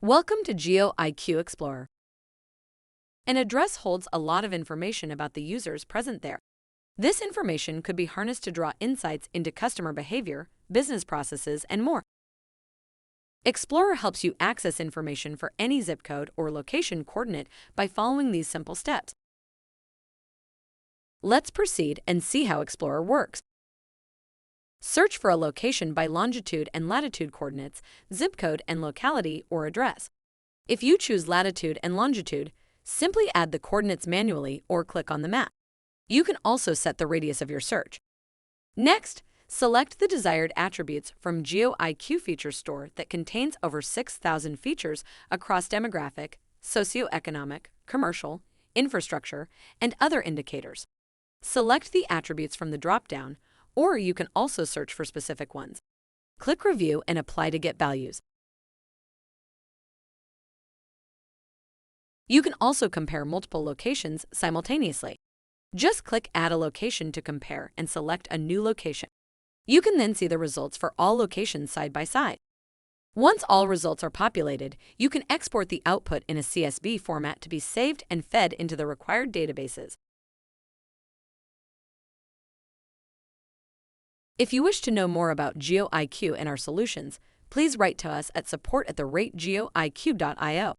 Welcome to GeoIQ Explorer. An address holds a lot of information about the users present there. This information could be harnessed to draw insights into customer behavior, business processes, and more. Explorer helps you access information for any zip code or location coordinate by following these simple steps. Let's proceed and see how Explorer works. Search for a location by longitude and latitude coordinates, zip code and locality or address. If you choose latitude and longitude, simply add the coordinates manually or click on the map. You can also set the radius of your search. Next, select the desired attributes from GeoIQ Feature Store that contains over 6,000 features across demographic, socio-economic, commercial, infrastructure, and other indicators. Select the attributes from the drop-down, or you can also search for specific ones. Click Review and apply to get values. You can also compare multiple locations simultaneously. Just click Add a location to compare and select a new location. You can then see the results for all locations side by side. Once all results are populated, you can export the output in a CSV format to be saved and fed into the required databases. If you wish to know more about GeoIQ and our solutions, please write to us at support@rategeoiq.io.